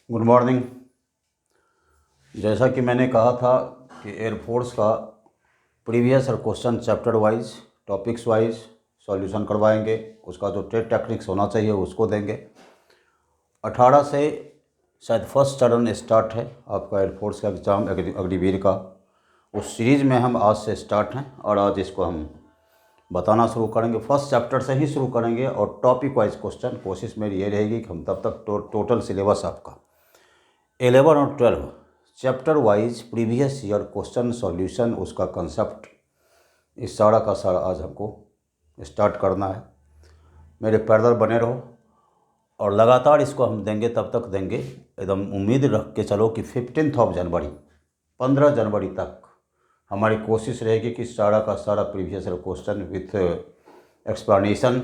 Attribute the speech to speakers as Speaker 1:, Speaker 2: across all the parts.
Speaker 1: Good morning. जैसा कि मैंने कहा था कि एयरफोर्स का प्रीवियस और question chapter wise topics wise solution करवाएंगे। उसका जो ट्रेड टेक्निक्स होना चाहिए उसको देंगे। 18 से शायद फर्स्ट चरण स्टार्ट है आपका एयरफोर्स का एग्ज़ाम अग्निवीर का। उस सीरीज़ में हम आज से स्टार्ट हैं और आज इसको हम बताना शुरू करेंगे। फर्स्ट चैप्टर से ही शुरू करेंगे और टॉपिक वाइज क्वेश्चन कोशिश मेरी ये रहेगी कि हम तब तक टोटल सिलेबस आपका 11 और 12 chapter wise previous year question solution उसका कंसेप्ट इस सारा का सारा आज हमको स्टार्ट करना है। मेरे पैरेलल बने रहो और लगातार इसको हम देंगे, तब तक देंगे एकदम उम्मीद रख के चलो कि 15 जनवरी 15 जनवरी तक हमारी कोशिश रहेगी कि सारा का सारा previous year question with explanation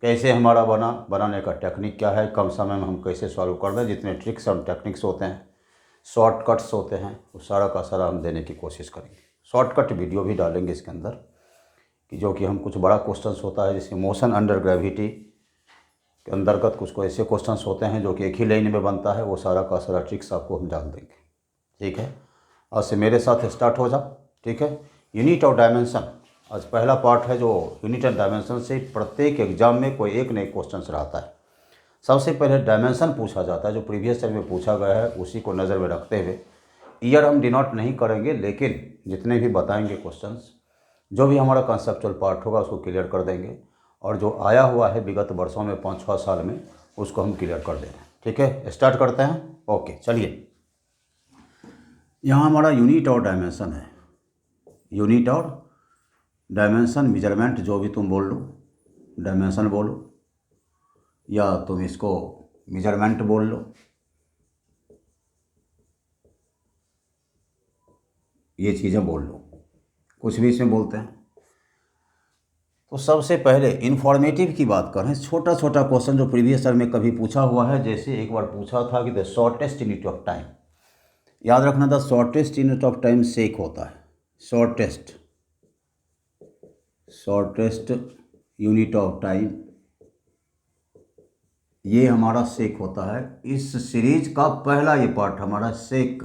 Speaker 1: कैसे हमारा बनाने का टेक्निक क्या है, कम समय में हम कैसे सॉल्व कर दें, जितने ट्रिक्स और टेक्निक्स होते हैं, शॉर्टकट्स होते हैं, वो सारा का सारा हम देने की कोशिश करेंगे। शॉर्टकट वीडियो भी डालेंगे इसके अंदर कि जो कि हम कुछ बड़ा क्वेश्चंस होता है जैसे मोशन अंडर ग्रेविटी के अंतर्गत कुछ ऐसे क्वेश्चंस होते हैं जो कि एक ही लाइन में बनता है, वो सारा का सारा ट्रिक्स आपको हम डाल देंगे। ठीक है, आज से मेरे साथ स्टार्ट हो जाओ। ठीक है, यूनिट और डायमेंशन आज पहला पार्ट है जो यूनिट एंड डायमेंशन से प्रत्येक एग्जाम में कोई एक नए क्वेश्चन रहता है। सबसे पहले डायमेंशन पूछा जाता है जो प्रीवियस ईयर में पूछा गया है, उसी को नज़र में रखते हुए ईयर हम डिनोट नहीं करेंगे, लेकिन जितने भी बताएंगे क्वेश्चंस जो भी हमारा कंसेप्चुअल पार्ट होगा उसको क्लियर कर देंगे और जो आया हुआ है विगत वर्षों में 5-6 साल में उसको हम क्लियर कर देंगे। ठीक है, स्टार्ट करते हैं। ओके, चलिए। यहाँ हमारा यूनिट और डायमेंशन है। यूनिट और डायमेंशन मेजरमेंट जो भी तुम बोल लो, डायमेंशन बोलो या तुम इसको मेजरमेंट बोल लो, ये चीज़ें बोल लो, कुछ भी इसमें बोलते हैं। तो सबसे पहले इन्फॉर्मेटिव की बात करें, छोटा छोटा क्वेश्चन जो प्रीवियस ईयर में कभी पूछा हुआ है। जैसे एक बार पूछा था कि the shortest unit of time, याद रखना the shortest unit of time sec होता है। शॉर्टेस्ट यूनिट ऑफ टाइम ये हमारा सेक होता है। इस सीरीज का पहला ये पार्ट हमारा सेक।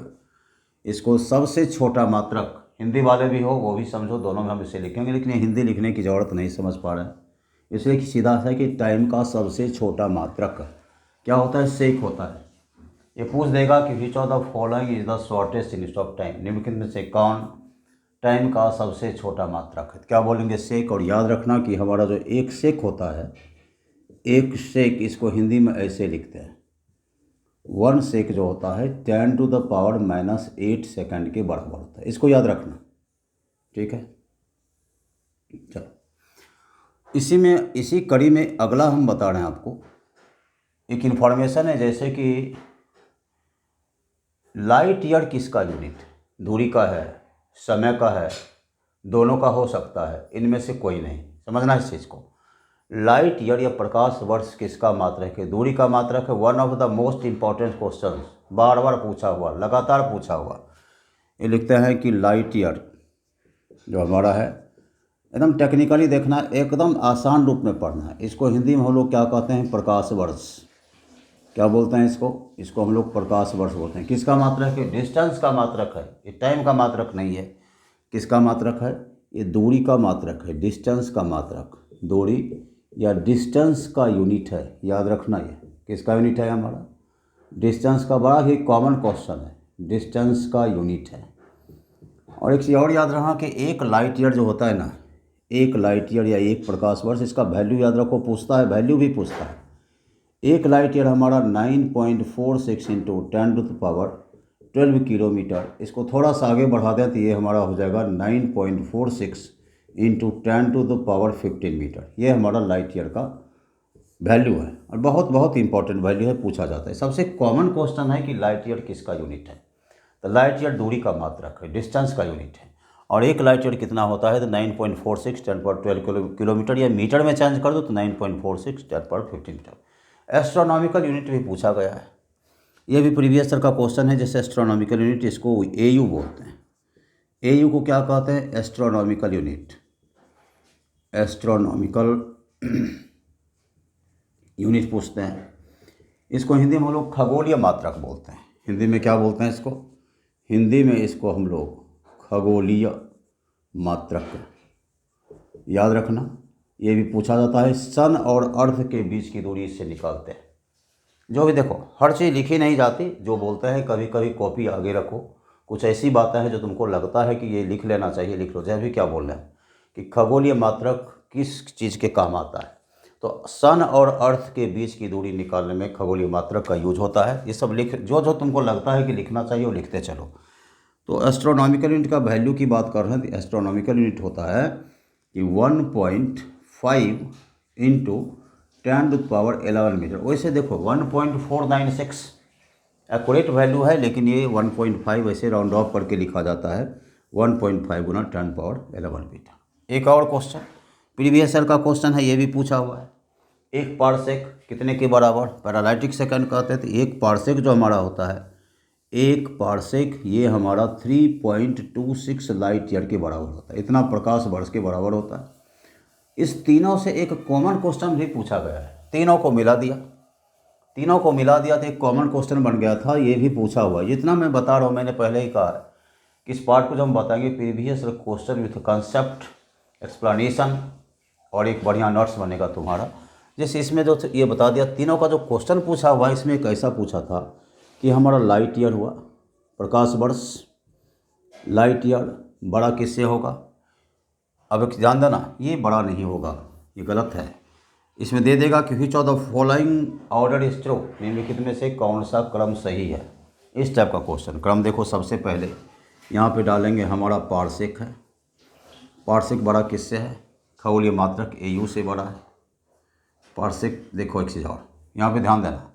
Speaker 1: इसको सबसे छोटा मात्रक, हिंदी वाले भी हो वो भी समझो, दोनों में हम इसे लिखेंगे, लेकिन हिंदी लिखने की ज़रूरत नहीं, समझ पा रहे हैं, इसलिए कि सीधा है कि टाइम का सबसे छोटा मात्रक क्या होता है, सेक होता है। ये पूछ देगा कि which of the following is the shortest unit of time, निम्नलिखित में से कौन टाइम का सबसे छोटा मात्रक है, क्या बोलेंगे, सेक। और याद रखना कि हमारा जो एक सेक होता है, एक सेक इसको हिंदी में ऐसे लिखते हैं, 1 सेक जो होता है 10⁻⁻8 सेकंड के बराबर होता है। इसको याद रखना। ठीक है, चलो इसी कड़ी में अगला हम बता रहे हैं आपको एक इन्फॉर्मेशन है, जैसे कि लाइट ईयर किसका यूनिट, दूरी का है, समय का है, दोनों का हो सकता है, इनमें से कोई नहीं। समझना इस चीज़ को। लाइट ईयर या प्रकाश वर्ष किसका मात्रक है, दूरी का मात्रक है। One of the most important question, बार बार पूछा हुआ, लगातार पूछा हुआ। ये लिखते हैं कि लाइट ईयर जो हमारा है, एकदम टेक्निकली देखना, एकदम आसान रूप में पढ़ना है। इसको हिंदी में हम लोग क्या कहते हैं, प्रकाश वर्ष। क्या बोलते हैं इसको हम लोग प्रकाश वर्ष बोलते हैं। किसका मात्रक है, डिस्टेंस का मात्रक है, ये टाइम का मात्रक नहीं है। किसका मात्रक है, ये दूरी का मात्रक है, डिस्टेंस का मात्रक, दूरी या डिस्टेंस का यूनिट है। याद रखना ये किसका यूनिट है, हमारा डिस्टेंस का। बड़ा ही कॉमन क्वेश्चन है, डिस्टेंस का यूनिट है। और एक चीज़ और याद रखना कि एक लाइट ईयर जो होता है ना, एक लाइट ईयर या एक प्रकाश वर्ष, इसका वैल्यू याद रखो, पूछता है, वैल्यू भी पूछता है। एक लाइट ईयर हमारा 9.46 इंटू 10⁻12 किलोमीटर। इसको थोड़ा सा आगे बढ़ा दें तो ये हमारा हो जाएगा 9.46 इंटू 10⁻15 मीटर। ये हमारा लाइट ईयर का वैल्यू है और बहुत बहुत इंपॉर्टेंट वैल्यू है, पूछा जाता है। सबसे कॉमन क्वेश्चन है कि लाइट ईयर किसका यूनिट है, तो लाइट ईयर दूरी का मात्रक है, डिस्टेंस का यूनिट है। और एक लाइट ईयर कितना होता है, तो 9.46 10⁻12 किलोमीटर, या मीटर में चेंज कर दो तो 9.46 10⁻15 मीटर। एस्ट्रोनॉमिकल यूनिट भी पूछा गया है, ये भी प्रीवियस ईयर का क्वेश्चन है। जैसे एस्ट्रोनॉमिकल यूनिट, इसको एयू बोलते हैं। एयू को क्या कहते हैं, एस्ट्रोनॉमिकल यूनिट। एस्ट्रोनॉमिकल यूनिट पूछते हैं। इसको हिंदी में हम लोग खगोलीय मात्रक बोलते हैं। हिंदी में क्या बोलते हैं इसको? हिंदी में इसको हम लोग खगोलीय मात्रक। याद रखना, ये भी पूछा जाता है। सन और अर्थ के बीच की दूरी इससे निकालते हैं। जो भी देखो, हर चीज़ लिखी नहीं जाती। जो बोलते हैं कभी कभी कॉपी आगे रखो, कुछ ऐसी बातें हैं जो तुमको लगता है कि ये लिख लेना चाहिए, लिख लो। जैसे भी क्या बोल रहे हैं कि खगोलीय मात्रक किस चीज़ के काम आता है, तो सन और अर्थ के बीच की दूरी निकालने में खगोलीय मात्रक का यूज होता है। ये सब लिख, जो जो तुमको लगता है कि लिखना चाहिए वो लिखते चलो। तो एस्ट्रोनॉमिकल यूनिट का वैल्यू की बात कर रहे हैं, तो एस्ट्रोनॉमिकल यूनिट होता है कि 1.5 इंटू 10⁻11 मीटर। वैसे देखो 1.496 एक्यूरेट वैल्यू है, लेकिन ये 1.5 वैसे राउंड ऑफ करके लिखा जाता है। 1.5 गुना 10⁻11 मीटर। एक और क्वेश्चन प्रीवियस ईयर का क्वेश्चन है, ये भी पूछा हुआ है। एक पारसेक कितने के बराबर? पैरालाइटिक सेकंड कहते हैं। तो एक पारसेक जो हमारा होता है, एक पारसेक ये हमारा 3.26 लाइट ईयर के बराबर होता है। इतना प्रकाश वर्ष के बराबर होता है। इस तीनों से एक कॉमन क्वेश्चन भी पूछा गया है। तीनों को मिला दिया तो एक कॉमन क्वेश्चन बन गया था। ये भी पूछा हुआ है। जितना मैं बता रहा हूँ, मैंने पहले ही कहा है कि इस पार्ट को जब हम बताएंगे previous question with concept explanation, और एक बढ़िया नोट्स बनेगा तुम्हारा। जैसे इसमें जो ये बता दिया, तीनों का जो क्वेश्चन पूछा हुआ है, इसमें कैसा पूछा था कि हमारा लाइट ईयर हुआ, प्रकाश वर्ष। लाइट ईयर बड़ा किससे होगा? अब एक ध्यान देना, ये बड़ा नहीं होगा, ये गलत है। इसमें दे देगा कि which of the following order is true, निम्नलिखित में से कौन सा क्रम सही है। इस टाइप का क्वेश्चन। क्रम देखो, सबसे पहले यहाँ पे डालेंगे हमारा पारसेक है। पारसेक बड़ा किससे है? खगोलीय मात्रक AU से बड़ा है। पारसेक देखो एक चीज़ और यहाँ पे ध्यान देना,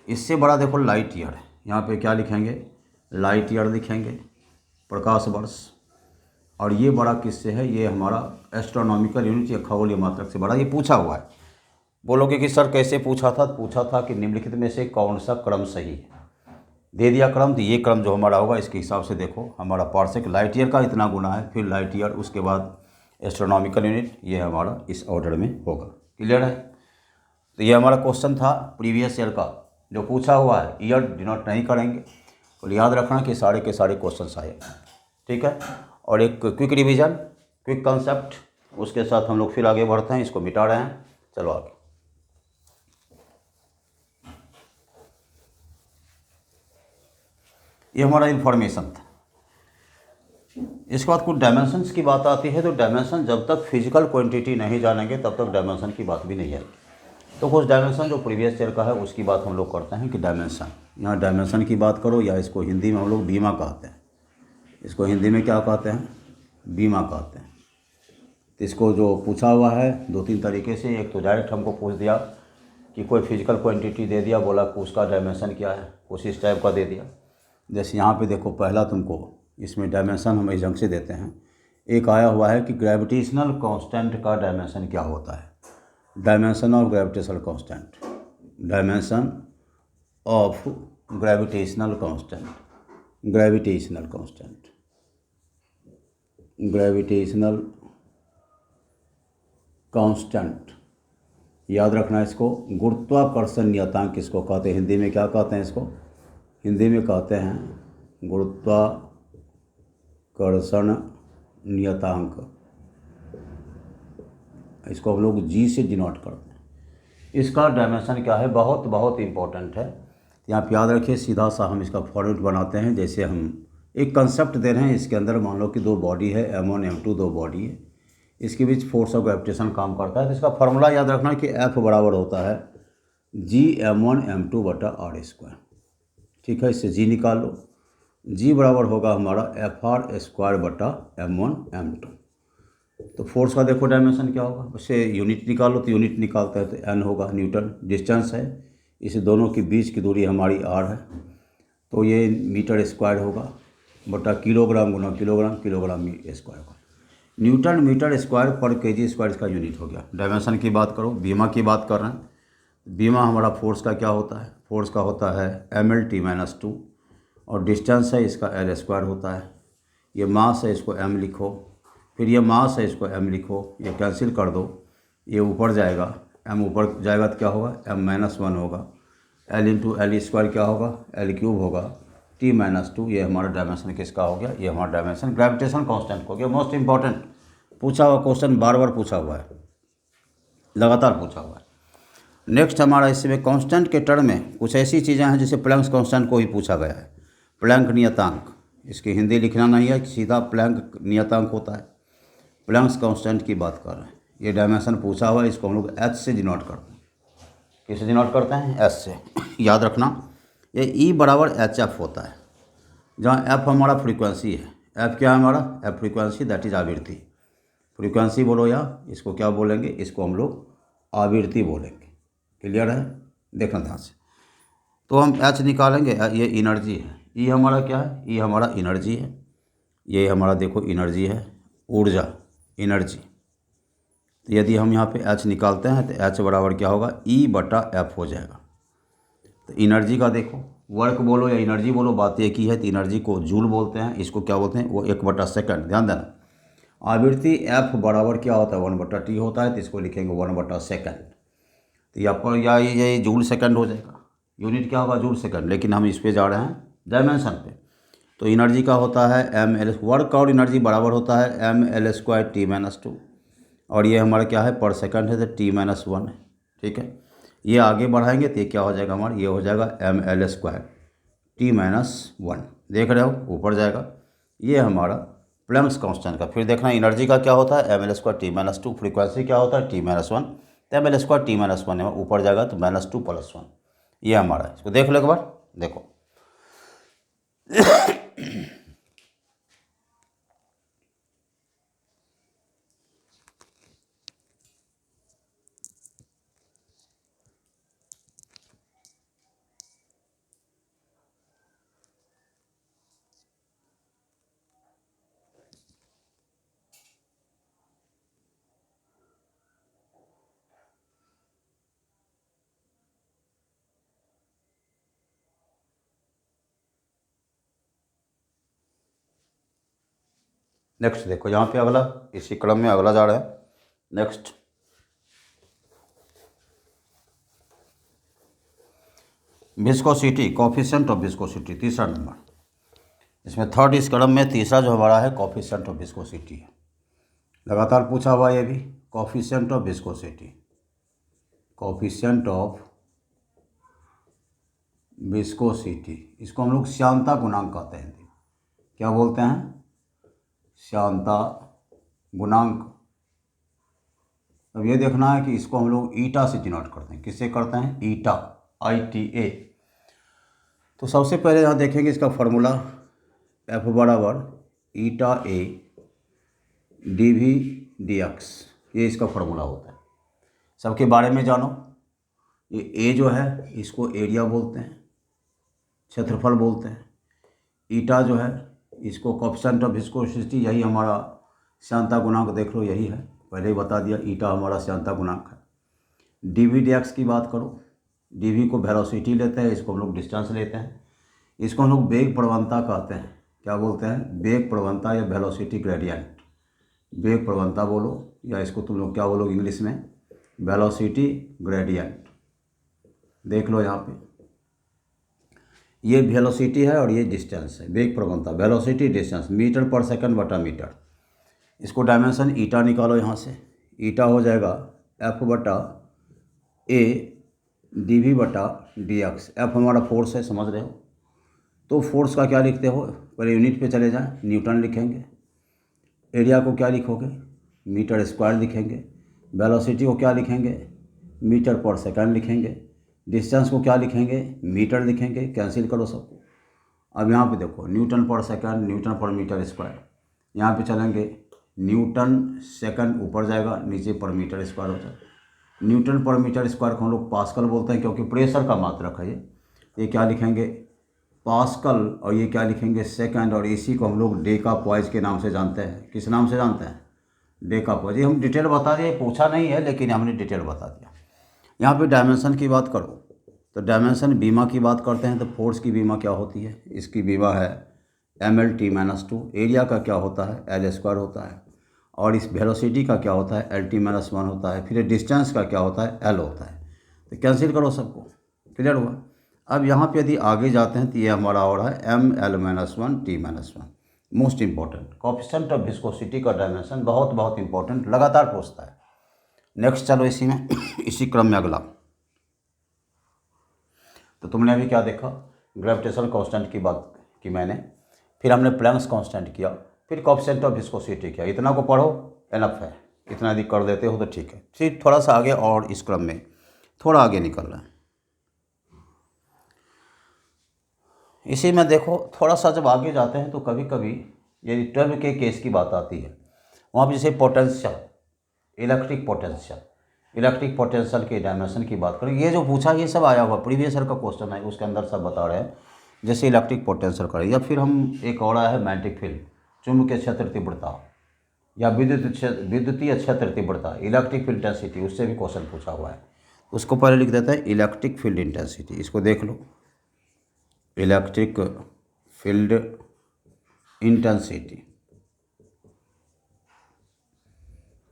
Speaker 1: इससे बड़ा देखो लाइट ईयर है। यहाँ पे क्या लिखेंगे? लाइट ईयर लिखेंगे, प्रकाश वर्ष। और ये बड़ा किससे है? ये हमारा एस्ट्रोनॉमिकल यूनिट या खगोलीय मात्रक से बड़ा। ये पूछा हुआ है। बोलोगे कि सर कैसे पूछा था? पूछा था कि निम्नलिखित में से कौन सा क्रम सही है। दे दिया क्रम, तो ये क्रम जो हमारा होगा इसके हिसाब से देखो, हमारा पारसेक लाइट ईयर का इतना गुना है, फिर लाइट ईयर, उसके बाद एस्ट्रोनॉमिकल यूनिट, ये हमारा इस ऑर्डर में होगा। क्लियर है? तो ये हमारा क्वेश्चन था प्रीवियस ईयर का जो पूछा हुआ है। ईयर डिनोट नहीं करेंगे, तो याद रखना कि सारे के सारे क्वेश्चन आए। ठीक है? और एक क्विक रिवीजन, क्विक कंसेप्ट, उसके साथ हम लोग फिर आगे बढ़ते हैं। इसको मिटा रहे हैं, चलो आगे। ये हमारा इन्फॉर्मेशन था। इसके बाद कुछ डायमेंशंस की बात आती है। तो डायमेंशन जब तक फिजिकल क्वांटिटी नहीं जानेंगे तब तक डायमेंशन की बात भी नहीं आएगी। तो कुछ डायमेंशन जो प्रीवियस ईयर का है उसकी बात हम लोग करते हैं कि डायमेंशन, यहाँ डायमेंशन की बात करो, या इसको हिंदी में हम लोग बीमा कहते हैं। इसको हिंदी में क्या कहते हैं? बीमा कहते हैं। तो इसको जो पूछा हुआ है 2-3 तरीके से। एक तो डायरेक्ट हमको पूछ दिया कि कोई फिजिकल क्वांटिटी दे दिया, बोला कि उसका डायमेंशन क्या है, कुछ इस टाइप का दे दिया। जैसे यहाँ पे देखो, पहला तुमको इसमें डायमेंशन हम इस ढंग से देते हैं। एक आया हुआ है कि ग्रेविटेशनल कांस्टेंट का डायमेंशन क्या होता है। Dimension of gravitational constant, dimension of gravitational constant, gravitational constant, gravitational constant. याद रखना इसको। गुरुत्वाकर्षण नियतांक इसको कहते हैं। हिंदी में क्या कहते हैं इसको? हिंदी में कहते हैं गुरुत्वाकर्षण नियतांक। इसको हम लोग G से डिनोट करते हैं। इसका डायमेंशन क्या है? बहुत बहुत इम्पोर्टेंट है। यहाँ पे याद रखिए, सीधा सा हम इसका फॉर्मूला बनाते हैं। जैसे हम एक कंसेप्ट दे रहे हैं, इसके अंदर मान लो कि 2 बॉडी है, M1 M2 2 बॉडी है, इसके बीच फोर्स ऑफ ग्रेविटेशन काम करता है। तो इसका फॉर्मूला याद रखना कि F बराबर होता है G M1 M2 बटा R²। ठीक है? इससे G निकाल लो। G बराबर होगा हमारा FR² बटा M1 M2। तो फोर्स का देखो डायमेंशन क्या होगा, उससे यूनिट निकालो, तो यूनिट निकालता है तो N होगा, न्यूटन। डिस्टेंस है, इस दोनों के बीच की दूरी हमारी R है, तो ये मीटर स्क्वायर होगा बटा किलोग्राम गुना किलोग्राम, किलोग्राम स्क्वायर होगा। न्यूटन मीटर स्क्वायर पर केजी स्क्वायर इसका यूनिट हो गया। डायमेंशन की बात करो, बीमा की बात कर रहे हैं। बीमा हमारा फोर्स का क्या होता है? फोर्स का होता है mL/T-2, और डिस्टेंस है इसका L² होता है। ये मास है, इसको M लिखो, फिर ये मास है, इसको M लिखो, ये कैंसिल कर दो, ये ऊपर जाएगा, M ऊपर जाएगा तो क्या होगा? M-1 होगा। एल इंटू एल स्क्वायर क्या होगा, एल क्यूब होगा, टी माइनस टू, ये हमारा डायमेंशन किसका हो गया, ये हमारा डायमेंशन ग्रेविटेशन कांस्टेंट हो गया। मोस्ट इंपॉर्टेंट पूछा हुआ क्वेश्चन, बार बार पूछा हुआ है, लगातार पूछा हुआ है। नेक्स्ट हमारा इसमें कांस्टेंट के टर्म में कुछ ऐसी चीज़ें हैं जैसे प्लैंक्स कांस्टेंट को ही पूछा गया है। प्लैंक नियतांक, इसकी हिंदी लिखना नहीं है, सीधा प्लैंक नियतांक होता है। प्लैंक्स कांस्टेंट की बात कर रहे हैं, ये डायमेंशन पूछा हुआ है, इसको हम लोग एच से डिनोट करते हैं। किससे डिनोट करते हैं, एच से। याद रखना ये ई बराबर एच एफ होता है, जहाँ एफ हमारा फ्रीक्वेंसी है। एफ क्या है हमारा, एफ फ्रीक्वेंसी, दैट इज आवृत्ति। फ्रीक्वेंसी बोलो या इसको क्या बोलेंगे, इसको हम लोग आवृत्ति बोलेंगे। क्लियर है, देखना ध्यान से। तो हम एच निकालेंगे, ये इनर्जी है। ई हमारा क्या है, ई हमारा इनर्जी है। ये हमारा देखो इनर्जी है, ऊर्जा, इनर्जी। तो यदि हम यहाँ पे एच निकालते हैं तो एच बराबर क्या होगा, ई बटा एफ हो जाएगा। तो एनर्जी का देखो, वर्क बोलो या एनर्जी बोलो, बात एक ही है। तो एनर्जी को जूल बोलते हैं, इसको क्या बोलते हैं, वो 1/सेकंड। ध्यान देना, आवृत्ति एफ बराबर क्या होता है, 1/t होता है, तो इसको लिखेंगे 1/सेकंड। तो यहाँ पर या ये जूल सेकंड हो जाएगा, यूनिट क्या होगा, जूल सेकंड। लेकिन हम इस पे जा रहे हैं डायमेंशन पे। तो एनर्जी का होता है ml, वर्क और एनर्जी बराबर होता है ml² t-2, और ये हमारा क्या है, पर सेकंड है, तो t-1 है। ठीक है, ये आगे बढ़ाएंगे तो ये क्या हो जाएगा हमारा, ये हो जाएगा ml² t-1। देख रहे हो, ऊपर जाएगा। ये हमारा प्लैंक्स कांस्टेंट का। फिर देखना एनर्जी का क्या होता है, ml² t-2। फ्रीक्वेंसी क्या होता है, t-1। तो ml² t-1 है, ऊपर जाएगा तो -2 + 1। ये हमारा है, इसको देख लो एक बार, देखो। नेक्स्ट देखो यहाँ पे अगला, इसी क्रम में अगला जा रहा है। Next viscosity, coefficient of viscosity, तीसरा नंबर। इसमें थर्ड इस क्रम में तीसरा जो हमारा है कोफिशिएंट ऑफ विस्कोसिटी है। लगातार पूछा हुआ ये भी, coefficient of viscosity, coefficient of viscosity. इसको हम लोग श्यानता गुणांक कहते हैं। क्या बोलते हैं, श्यानता गुणांक। अब ये देखना है कि इसको हम लोग ईटा से डिनोट करते हैं। किससे करते हैं, ईटा, ITA। तो सबसे पहले यहाँ देखेंगे इसका फार्मूला, एफ बराबर ईटा A dV/dx, ये इसका फार्मूला होता है। सबके बारे में जानो। ये ए जो है इसको एरिया बोलते हैं, क्षेत्रफल बोलते हैं। ईटा जो है इसको कोफिशिएंट ऑफ विस्कोसिटी, यही हमारा श्यानता गुणांक, देख लो यही है, पहले ही बता दिया, ईटा हमारा श्यानता गुणांक है। dV/dx की बात करो, dV को वेलोसिटी लेते हैं, इसको हम लोग डिस्टेंस लेते हैं। इसको हम लोग वेग प्रवणता कहते हैं। क्या बोलते हैं, वेग प्रवणता या वेलोसिटी ग्रेडियंट। वेग प्रवणता बोलो या इसको तुम लोग क्या बोलो इंग्लिश में, वेलोसिटी ग्रेडियंट। देख लो यहाँ पे, ये वेलोसिटी है और ये डिस्टेंस है। वेग प्रवणता, वेलोसिटी, डिस्टेंस, मीटर/सेकंड/मीटर। इसको डायमेंशन ईटा निकालो यहाँ से। ईटा हो जाएगा F/A dV/dx। एफ हमारा फोर्स है, समझ रहे हो। तो फोर्स का क्या लिखते हो, पहले यूनिट पे चले जाएं, न्यूटन लिखेंगे। एरिया को क्या लिखोगे, मीटर² लिखेंगे। वेलोसिटी को क्या लिखेंगे, मीटर/सेकंड लिखेंगे। डिस्टेंस को क्या लिखेंगे, मीटर लिखेंगे। कैंसिल करो सबको। अब यहाँ पे देखो, न्यूटन/सेकंड, न्यूटन/मीटर²। यहाँ पे चलेंगे, न्यूटन सेकंड ऊपर जाएगा, नीचे पर मीटर² हो जाएगा। न्यूटन/मीटर² को हम लोग पास्कल बोलते हैं, क्योंकि प्रेशर का मात्रक है ये क्या लिखेंगे, पास्कल। और ये क्या लिखेंगे, सेकंड। और इसी को हम लोग डेकापॉइज के नाम से जानते हैं। किस नाम से जानते हैं, डेकापॉइज। ये हम डिटेल बता दिए, पूछा नहीं है लेकिन हमने डिटेल बता दिया। यहाँ पे डायमेंशन की बात करो तो डायमेंशन बीमा की बात करते हैं। तो फोर्स की बीमा क्या होती है, इसकी बीमा है mL/t-2। एरिया का क्या होता है, L² होता है। और इस वेलोसिटी का क्या होता है, L/t-1 होता है। फिर डिस्टेंस का क्या होता है, L होता है। तो कैंसिल करो सबको, क्लियर हुआ। अब यहाँ पे यदि आगे जाते हैं तो ये हमारा हो रहा है ml-1 t-1। Most important coefficient of viscosity का डायमेंशन बहुत बहुत इंपॉर्टेंट, लगातार पूछता है। नेक्स्ट चलो इसी में इसी क्रम में अगला। तो तुमने अभी क्या देखा, ग्रेविटेशनल कांस्टेंट की बात की मैंने, फिर हमने प्लैंक्स कांस्टेंट किया, फिर कोएफिशिएंट ऑफ विस्कोसिटी किया। इतना को पढ़ो, एनफ है, इतना यदि कर देते हो तो ठीक है। फिर थोड़ा सा आगे और इस क्रम में थोड़ा आगे निकल रहा है। इसी में देखो थोड़ा सा जब आगे जाते हैं तो कभी कभी यदि टर्म के केस की बात आती है, वहाँ पर जैसे पोटेंशियल, इलेक्ट्रिक पोटेंशियल के डायमेंशन की बात करें, ये जो पूछा ये सब आया हुआ प्रीवियस ईयर का क्वेश्चन है, उसके अंदर सब बता रहे हैं। जैसे इलेक्ट्रिक पोटेंशियल करें, या फिर हम एक और आया है मैग्नेटिक फील्ड, चुंबकीय क्षेत्र तीव्रता, या विद्युतीय क्षेत्र तीव्रता, इलेक्ट्रिक फील्ड इंटेंसिटी, उससे भी क्वेश्चन पूछा हुआ है। उसको पहले लिख देते हैं इलेक्ट्रिक फील्ड इंटेंसिटी, इसको देख लो, इलेक्ट्रिक फील्ड इंटेंसिटी,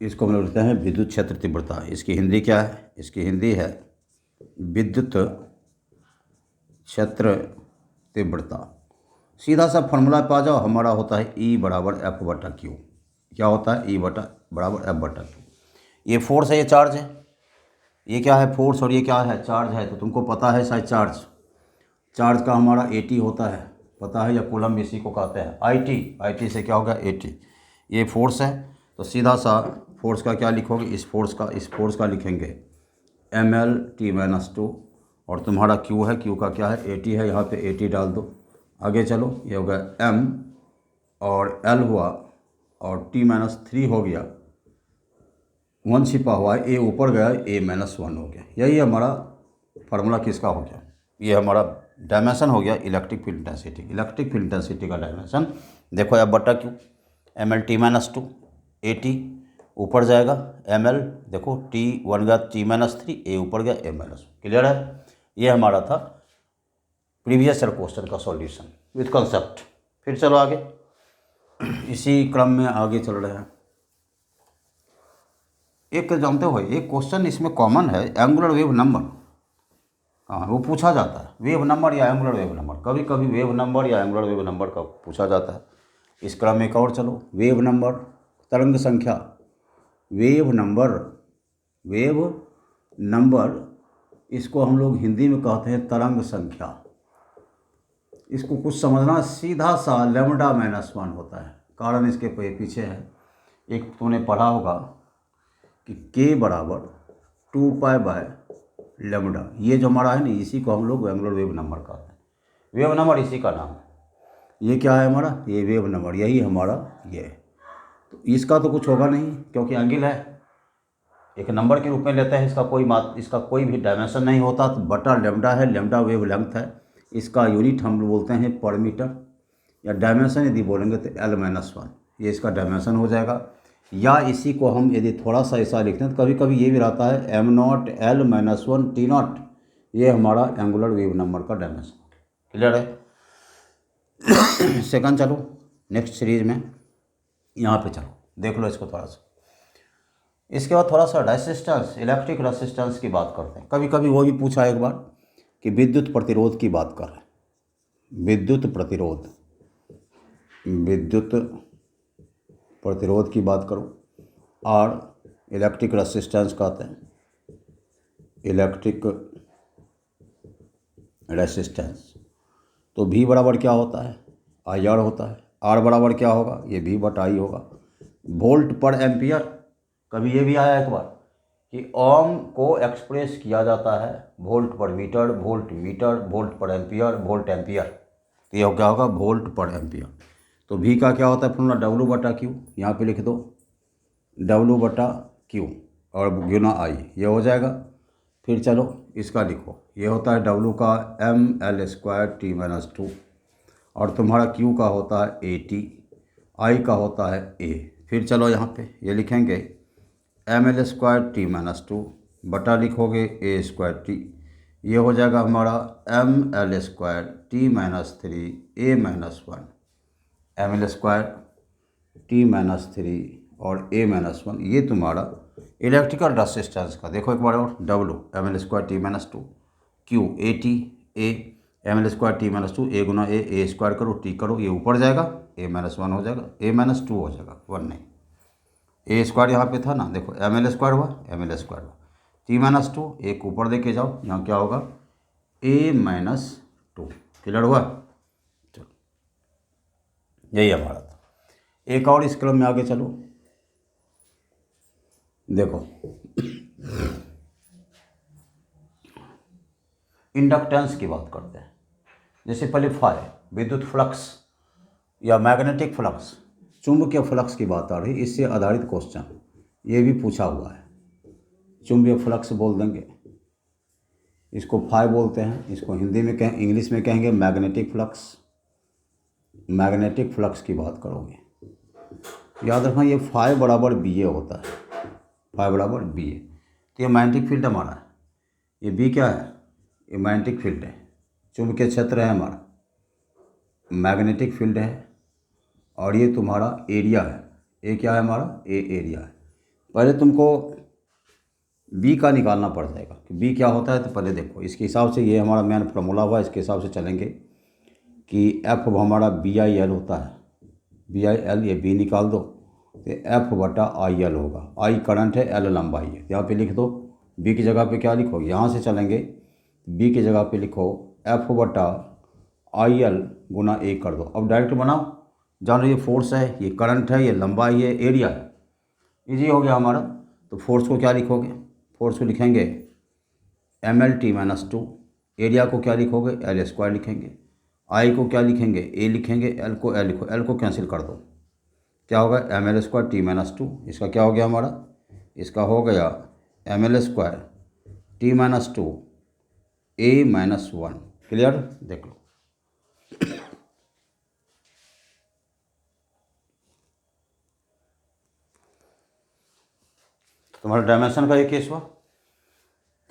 Speaker 1: इसको हम लिखते हैं विद्युत क्षेत्र तीव्रता। इसकी हिंदी क्या है, इसकी हिंदी है विद्युत क्षेत्र तीव्रता। सीधा सा फॉर्मूला पे आ जाओ, हमारा होता है E बराबर F/Q। क्या होता है, E बराबर F/Q। ये फोर्स है, ये चार्ज है, ये क्या है फोर्स और ये क्या है चार्ज है। तो तुमको पता है शायद चार्ज का हमारा AT होता है, पता है, या कूलम इसी को कहते हैं IT से क्या होगा AT। ये फोर्स है, तो सीधा सा फोर्स का क्या लिखोगे, इस फोर्स का लिखेंगे mL/t-2, और तुम्हारा Q है, Q का क्या है AT है, यहाँ पे AT डाल दो। आगे चलो, ये होगा M और L हुआ और t-3 हो गया, 1 छिपा हुआ है, A ऊपर गया, A-1 हो गया। यही हमारा फार्मूला किसका हो गया, ये हमारा डायमेंशन हो गया इलेक्ट्रिक फील्ड इंटेंसिटी का डायमेंशन। देखो F/Q, mL/t-2, AT ऊपर जाएगा, ml देखो T1 गया t-3, A ऊपर गया A-1। क्लियर है, ये हमारा था प्रीवियस ईयर क्वेश्चन का सॉल्यूशन विद कंसेप्ट। फिर चलो आगे, इसी क्रम में आगे चल रहे हैं। एक जानते हो, एक क्वेश्चन इसमें कॉमन है, एंगुलर वेव नंबर। हाँ, वो पूछा जाता है, वेव नंबर या एंगुलर वेव नंबर, कभी कभी वेव नंबर या एंगुलर वेव नंबर का पूछा जाता है। इस क्रम में एक और चलो, वेव नंबर, तरंग संख्या, वेव नंबर, इसको हम लोग हिंदी में कहते हैं तरंग संख्या। इसको कुछ समझना, सीधा सा λ-1 होता है। कारण इसके पीछे है, एक तुमने पढ़ा होगा कि K बराबर 2π/λ, ये जो हमारा है ना, इसी को हम लोग एंगुलर वेव नंबर कहते हैं। वेव नंबर इसी का नाम है। ये क्या है हमारा, ये वेव नंबर, यही हमारा ये है। तो इसका तो कुछ होगा नहीं, क्योंकि एंगल है, एक नंबर के रूप में लेते हैं, इसका कोई भी डायमेंशन नहीं होता। तो बटा लैम्डा है, लैम्डा वेव लेंथ है, इसका यूनिट हम बोलते हैं पर मीटर, या डायमेंशन यदि बोलेंगे तो L-1, ये इसका डायमेंशन हो जाएगा। या इसी को हम यदि थोड़ा सा ऐसा लिखते हैं तो कभी कभी ये भी रहता है m0 L-1 T0, ये हमारा एंगुलर वेव नंबर का डायमेंशन। क्लियर है। सेकंड चलो नेक्स्ट सीरीज में, यहाँ पे चलो देख लो इसको थोड़ा सा। इसके बाद थोड़ा सा रेसिस्टेंस, इलेक्ट्रिक रेसिस्टेंस की बात करते हैं। कभी कभी वो भी पूछा एक बार कि विद्युत प्रतिरोध की बात कर रहे हैं, विद्युत प्रतिरोध की बात करो, और इलेक्ट्रिक रेसिस्टेंस कहते हैं, इलेक्ट्रिक रेसिस्टेंस। तो V बराबर क्या होता है, IR होता है। R बराबर क्या होगा, ये V/I होगा, वोल्ट पर एम्पियर। कभी ये भी आया एक बार कि ओम को एक्सप्रेस किया जाता है वोल्ट पर मीटर, वोल्ट पर एम्पियर, वोल्ट एम्पियर। तो ये क्या होगा, वोल्ट पर एम्पियर। तो V का क्या होता है फॉर्मूला, W/Q, यहाँ पे लिख दो W/Q और गुना I, ये हो जाएगा। फिर चलो इसका लिखो, ये होता है W का mL² T-2, और तुम्हारा Q का होता है AT, I का होता है A। फिर चलो यहाँ पे ये लिखेंगे mL² T-2 बटा लिखोगे A²T, ये हो जाएगा हमारा mL² T-3 A-1, mL² T-3 और A-1, ये तुम्हारा इलेक्ट्रिकल रेसिस्टेंस का। देखो एक बार और, W mL² T-2, Q AT A M L square T minus two, A गुना ए स्क्वायर करो, टी करो, ये ऊपर जाएगा, ए माइनस वन हो जाएगा, ए माइनस टू हो जाएगा, वन नहीं, ए स्क्वायर यहाँ पे था ना, देखो एम एल स्क्वायर हुआ, एम एल स्क्वायर हुआ, टी माइनस टू, एक ऊपर देके जाओ, यहाँ क्या होगा, ए माइनस टू, क्लियर हुआ। चलो यही हमारा था। एक और इस क्रम में आगे चलो, देखो इंडक्टेंस की बात करते हैं। जैसे पहले फाई विद्युत फ्लक्स या मैग्नेटिक फ्लक्स, चुंबकीय फ्लक्स की बात आ रही, इससे आधारित क्वेश्चन ये भी पूछा हुआ है। चुंबकीय फ्लक्स बोल देंगे, इसको फाई बोलते हैं, इसको हिंदी में कहें, इंग्लिश में कहेंगे मैग्नेटिक फ्लक्स। मैग्नेटिक फ्लक्स की बात करोगे, याद रखना ये फाई बराबर बी ए होता है, फाई बराबर बी ए। तो ये मैग्नेटिक फील्ड हमारा है, ये बी क्या है, ये मैग्नेटिक फील्ड है, चुंबकीय क्षेत्र है हमारा, मैग्नेटिक फील्ड है, और ये तुम्हारा एरिया है, ए क्या है हमारा, ए एरिया है। पहले तुमको बी का निकालना पड़ जाएगा कि बी क्या होता है, तो पहले देखो इसके हिसाब से, ये हमारा मेन फॉर्मूला हुआ, इसके हिसाब से चलेंगे कि एफ हमारा बी आई एल होता है, बी आई एल, ये बी निकाल दो तो एफ बटा आई एल होगा, आई करंट है, एल लंबाई है, यहाँ पे लिख दो, बी की जगह पे क्या लिखोगे, यहाँ से चलेंगे, बी की जगह पे लिखो एफ बटा आई एल गुना ए कर दो। अब डायरेक्ट बनाओ, जान रही ये फोर्स है, ये करंट है, ये लंबाई है, एरिया है, इजी हो गया हमारा। तो फोर्स को क्या लिखोगे, फोर्स को लिखेंगे M L T minus two, area को क्या लिखोगे, एल स्क्वायर लिखेंगे, आई को क्या लिखेंगे, ए लिखेंगे, एल को एल लिखो, एल को कैंसिल कर दो, क्या होगा, M L square T minus two, इसका क्या हो गया हमारा, इसका हो गया M L square T minus two A minus one. Clear, देख लो। तुम्हारा डायमेंशन का ये केस हुआ,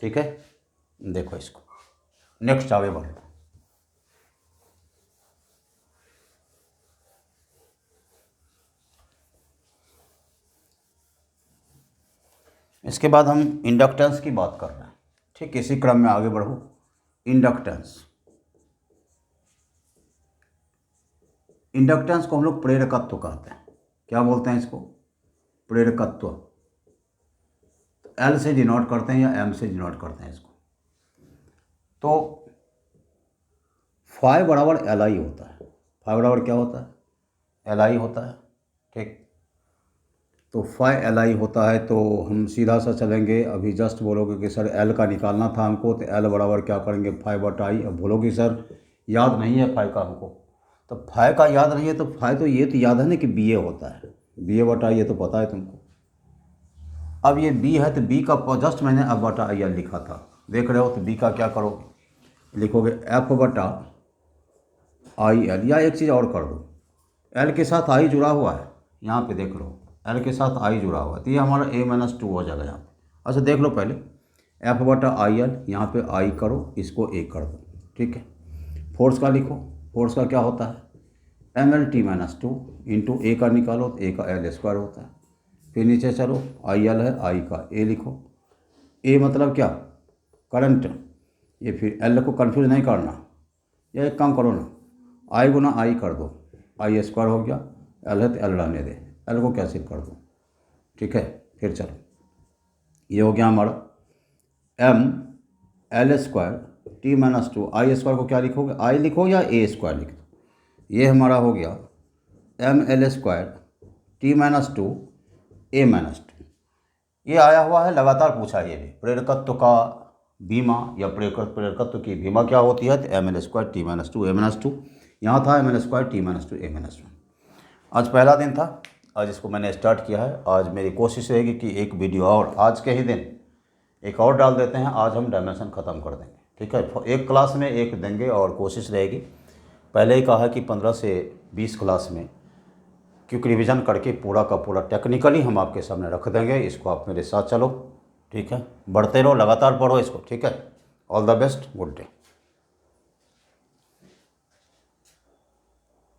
Speaker 1: ठीक है। देखो इसको नेक्स्ट आगे बढ़ो। इसके बाद हम इंडक्टेंस की बात कर रहे हैं, ठीक, इसी क्रम में आगे बढ़ो। इंडक्टेंस, इंडक्टेंस को हम लोग प्रेरकत्व कहते हैं। क्या बोलते हैं इसको, प्रेरकत्व। एल से डिनोट करते हैं या एम से डिनोट करते हैं इसको। तो फाई बराबर एल आई होता है, फाई बराबर क्या होता है, एल आई होता है, ठीक। तो फाई एल आई होता है, तो हम सीधा सा चलेंगे, अभी जस्ट बोलोगे कि सर एल का निकालना था हमको, तो एल बराबर क्या करेंगे, फाई बटा आई। अब बोलोगे सर याद नहीं है फाई का हमको, तो फाई का याद नहीं है, तो फाई तो ये तो याद है ना कि बी ए होता है, बी ए बटा ये तो पता है तुमको। अब ये बी है, तो बी का जस्ट मैंने अब बटा आई एल लिखा था, देख रहे हो। तो बी का क्या करोगे, लिखोगे एफ बटा आई एल, या एक चीज़ और कर दो, एल के साथ आई जुड़ा हुआ है, यहाँ पे देख लो, एल के साथ आई जुड़ा हुआ है, तो ये हमारा ए माइनस टू हो जाएगा यहाँ पे। अच्छा देख लो पहले, एफ बटा आई एल, यहाँ पे आई करो, इसको ए कर दो, ठीक है। फोर्स का लिखो, फोर्स का क्या होता है, M L T minus two into A का निकालो, तो ए का एल स्क्वायर होता है। फिर नीचे चलो, आई एल है, आई का ए लिखो, ए मतलब क्या, करंट, ये फिर एल को कंफ्यूज नहीं करना, या एक काम करो ना, आई गुना आई कर दो, आई स्क्वायर हो गया, एल है तो एल रहने दे, एल को कैंसिल कर दो, ठीक है। फिर चलो, ये हो गया हमारा M L square T minus two, I square को क्या लिखोगे, आई लिखो या ए स्क्वायर लिख दो, ये हमारा हो गया M L square T minus two A minus two. ये आया हुआ है, लगातार पूछा ये भी, प्रेरकत्व का बीमा या प्रेरकत्व की बीमा क्या होती है, तो M L square T minus two A minus two, यहाँ था M L square T minus two A minus two. आज पहला दिन था, आज इसको मैंने स्टार्ट किया है। आज मेरी कोशिश रहेगी कि एक वीडियो और आज के ही दिन एक और डाल देते हैं, आज हम डायमेंशन ख़त्म कर देंगे, ठीक है। एक क्लास में एक देंगे और कोशिश रहेगी, पहले ही कहा कि 15 से 20 क्लास में, क्योंकि रिवीजन करके पूरा का पूरा टेक्निकली हम आपके सामने रख देंगे। इसको आप मेरे साथ चलो, ठीक है, बढ़ते रहो, लगातार पढ़ो इसको, ठीक है। All the best, good day.